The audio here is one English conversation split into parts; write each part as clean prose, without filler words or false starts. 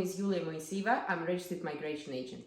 is YULIA MOISEEVA. I'm a registered migration agent.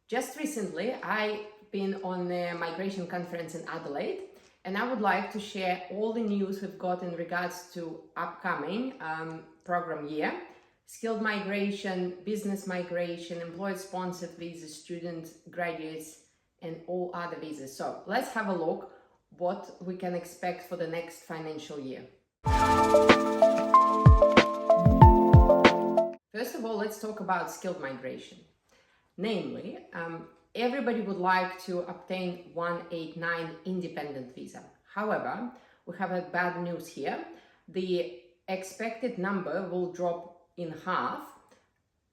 Just recently, I've been on a migration conference in Adelaide, and I would like to share all the news we've got in regards to upcoming program year: skilled migration, business migration, employer-sponsored visas, student, graduates, and all other visas. So let's have a look what we can expect for the next financial year. First of all, let's talk about skilled migration. Namely, everybody would like to obtain 189 independent visa. However, we have a bad news here. The expected number will drop in half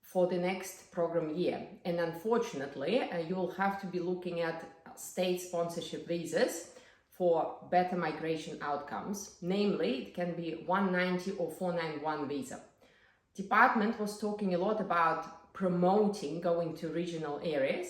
for the next program year. And unfortunately, you will have to be looking at state sponsorship visas for better migration outcomes. Namely, it can be 190 or 491 visa. Department was talking a lot about promoting going to regional areas.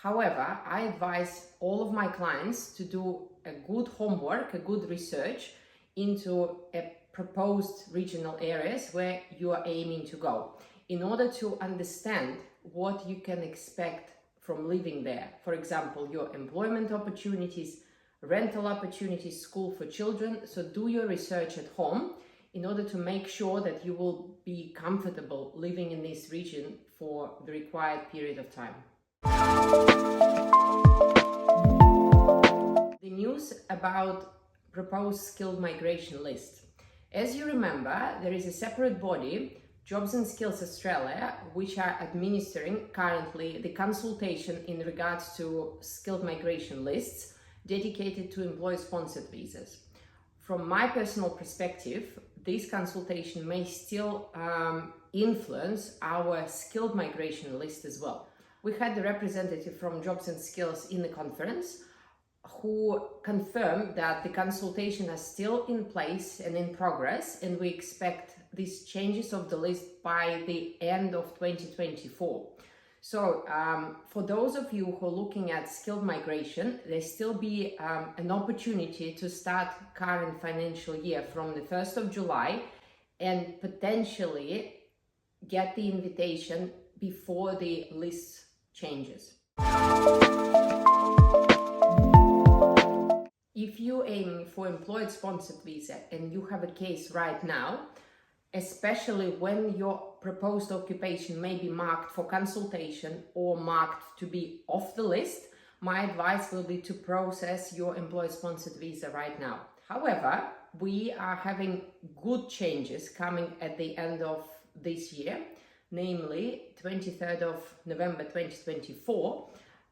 However, I advise all of my clients to do a good homework, a good research into a proposed regional areas where you are aiming to go, in order to understand what you can expect from living there. For example, your employment opportunities, rental opportunities, school for children. So do your research at home in order to make sure that you will be comfortable living in this region for the required period of time. The news about proposed skilled migration list. As you remember, there is a separate body, Jobs and Skills Australia, which are administering currently the consultation in regards to skilled migration lists dedicated to employer-sponsored visas. From my personal perspective, this consultation may still influence our skilled migration list as well. We had the representative from Jobs and Skills in the conference who confirmed that the consultation is still in place and in progress, and we expect these changes of the list by the end of 2024. So for those of you who are looking at skilled migration, there still be an opportunity to start current financial year from the 1st of July and potentially get the invitation before the list changes. If you're aiming for employer-sponsored visa and you have a case right now, especially when your proposed occupation may be marked for consultation or marked to be off the list, my advice will be to process your employer-sponsored visa right now. However, we are having good changes coming at the end of this year, namely 23rd of November 2024.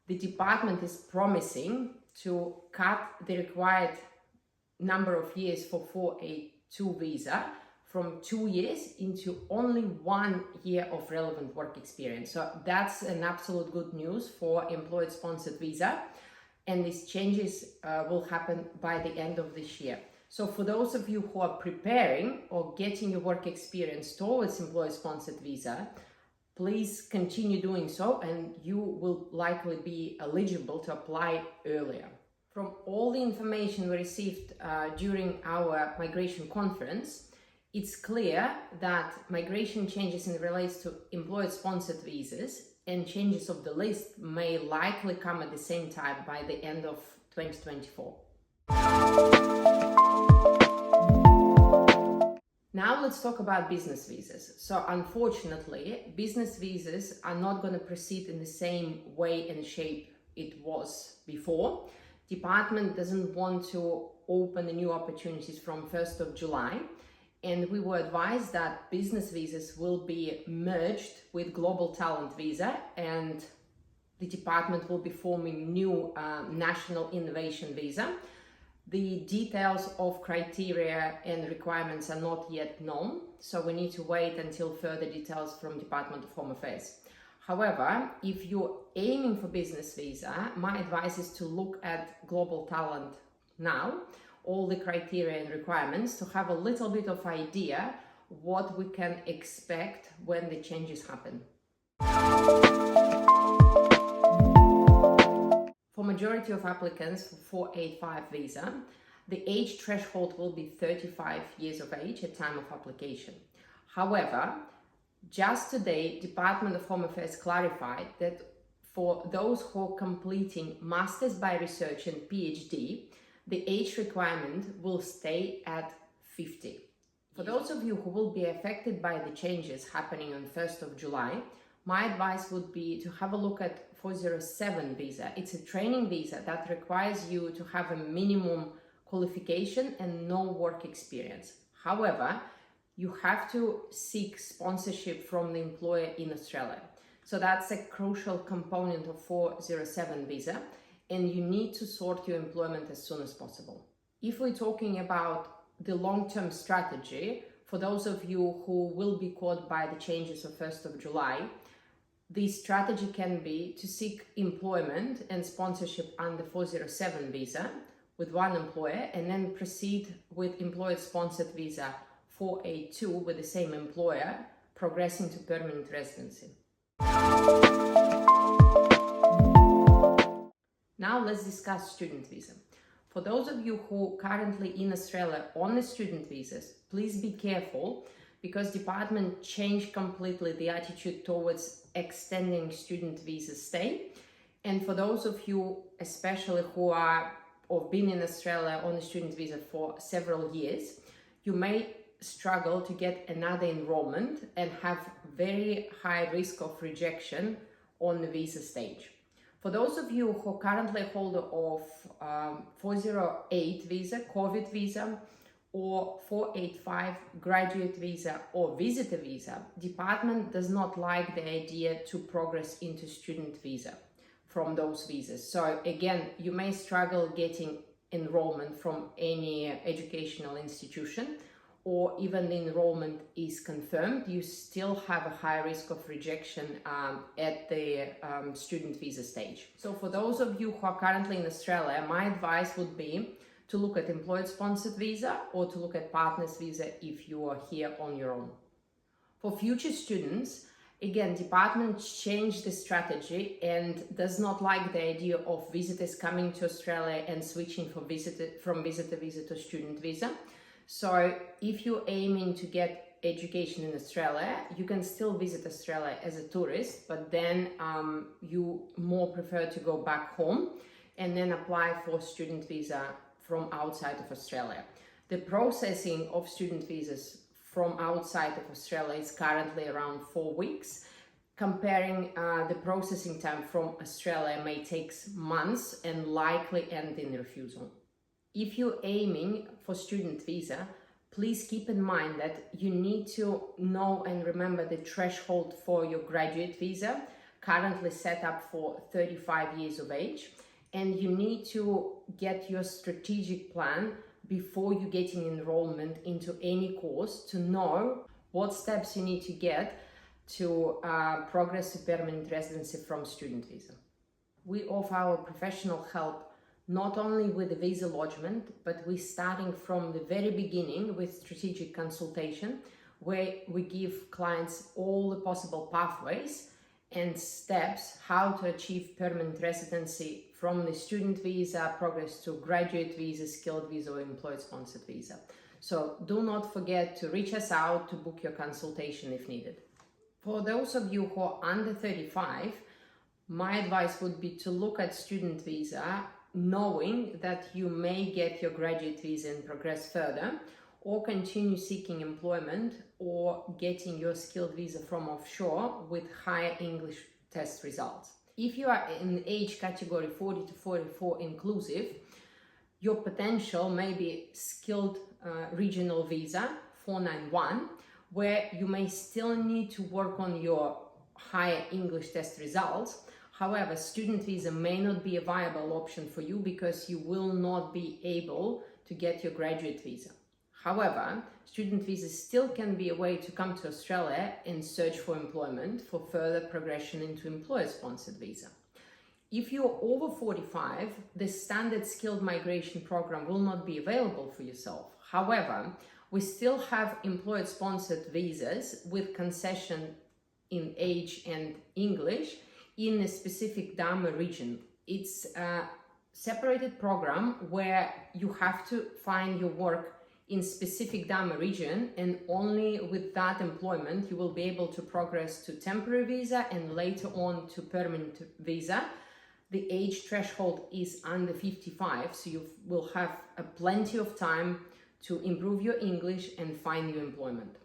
The department is promising to cut the required number of years for 482 visa from 2 years into only 1 year of relevant work experience. So that's an absolute good news for employer-sponsored visa, and these changes will happen by the end of this year. So for those of you who are preparing or getting your work experience towards employer-sponsored visa, please continue doing so, and you will likely be eligible to apply earlier. From all the information we received during our migration conference, it's clear that migration changes in relates to employer-sponsored visas and changes of the list may likely come at the same time by the end of 2024. Now let's talk about business visas. So unfortunately, business visas are not going to proceed in the same way and shape it was before. Department doesn't want to open the new opportunities from 1st of July. And we were advised that business visas will be merged with global talent visa, and the department will be forming new national innovation visa. The details of criteria and requirements are not yet known, so we need to wait until further details from Department of Home Affairs. However, if you're aiming for business visa, my advice is to look at global talent now, all the criteria and requirements, to have a little bit of idea what we can expect when the changes happen. For majority of applicants for 485 visa, the age threshold will be 35 years of age at time of application. However, Just today, Department of Home Affairs clarified that for those who are completing Masters by Research and PhD, the age requirement will stay at 50. For those of you who will be affected by the changes happening on 1st of July, my advice would be to have a look at 407 visa. It's a training visa that requires you to have a minimum qualification and no work experience. However, you have to seek sponsorship from the employer in Australia. So that's a crucial component of 407 visa, and you need to sort your employment as soon as possible. If we're talking about the long-term strategy, for those of you who will be caught by the changes of 1st of July, the strategy can be to seek employment and sponsorship under 407 visa with one employer, and then proceed with employer-sponsored visa 482 with the same employer, progressing to permanent residency. Now let's discuss student visa. For those of you who are currently in Australia on the student visas, please be careful, because department changed completely the attitude towards extending student visa stay. And for those of you especially who are or been in Australia on a student visa for several years, you may struggle to get another enrollment and have very high risk of rejection on the visa stage. For those of you who are currently holder of 408 visa, COVID visa, or 485 graduate visa or visitor visa, department does not like the idea to progress into student visa from those visas. So again, you may struggle getting enrollment from any educational institution, or even the enrollment is confirmed, you still have a high risk of rejection at the student visa stage. So for those of you who are currently in Australia, my advice would be to look at employer-sponsored visa or to look at partner's visa if you are here on your own. For future students, again, department changed the strategy and does not like the idea of visitors coming to Australia and switching from visitor visa to student visa. So if you're aiming to get education in Australia, you can still visit Australia as a tourist, but then you more prefer to go back home and then apply for student visa from outside of Australia. The processing of student visas from outside of Australia is currently around 4 weeks. Comparing the processing time from Australia may take months and likely end in refusal. If you're aiming for student visa, please keep in mind that you need to know and remember the threshold for your graduate visa, currently set up for 35 years of age, and you need to get your strategic plan before you get an enrollment into any course to know what steps you need to get to progress to permanent residency from student visa. We offer our professional help not only with the visa lodgement, but we're starting from the very beginning with strategic consultation, where we give clients all the possible pathways and steps how to achieve permanent residency from the student visa, progress to graduate visa, skilled visa, or employer-sponsored visa. So do not forget to reach us out to book your consultation if needed. For those of you who are under 35, my advice would be to look at student visa, knowing that you may get your graduate visa and progress further, or continue seeking employment or getting your skilled visa from offshore with higher English test results. If you are in age category 40 to 44 inclusive, your potential may be skilled regional visa 491, where you may still need to work on your higher English test results. However, student visa may not be a viable option for you because you will not be able to get your graduate visa. However, student visa still can be a way to come to Australia and search for employment for further progression into employer-sponsored visa. If you're over 45, the standard skilled migration program will not be available for yourself. However, we still have employer-sponsored visas with concession in age and English in a specific DAMA region. It's a separated program where you have to find your work in specific DAMA region, and only with that employment you will be able to progress to temporary visa and later on to permanent visa. The age threshold is under 55, so you will have plenty of time to improve your English and find new employment.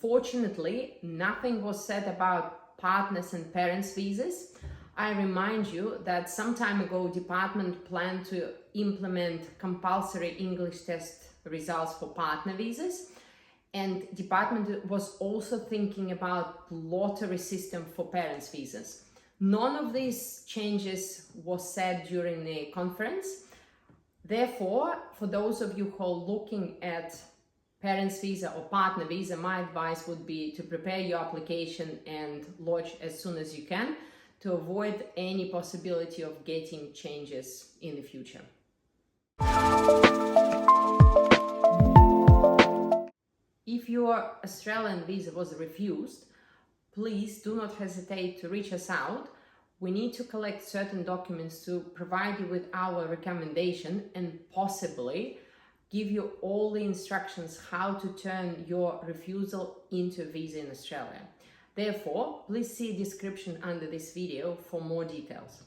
Fortunately, nothing was said about partners and parents visas. I remind you that some time ago, department planned to implement compulsory English test results for partner visas, and department was also thinking about lottery system for parents visas. None of these changes was said during the conference. Therefore, for those of you who are looking at parents visa or partner visa, my advice would be to prepare your application and lodge as soon as you can, to avoid any possibility of getting changes in the future. If your Australian visa was refused, please do not hesitate to reach us out. We need to collect certain documents to provide you with our recommendation and possibly give you all the instructions how to turn your refusal into a visa in Australia. Therefore, please see the description under this video for more details.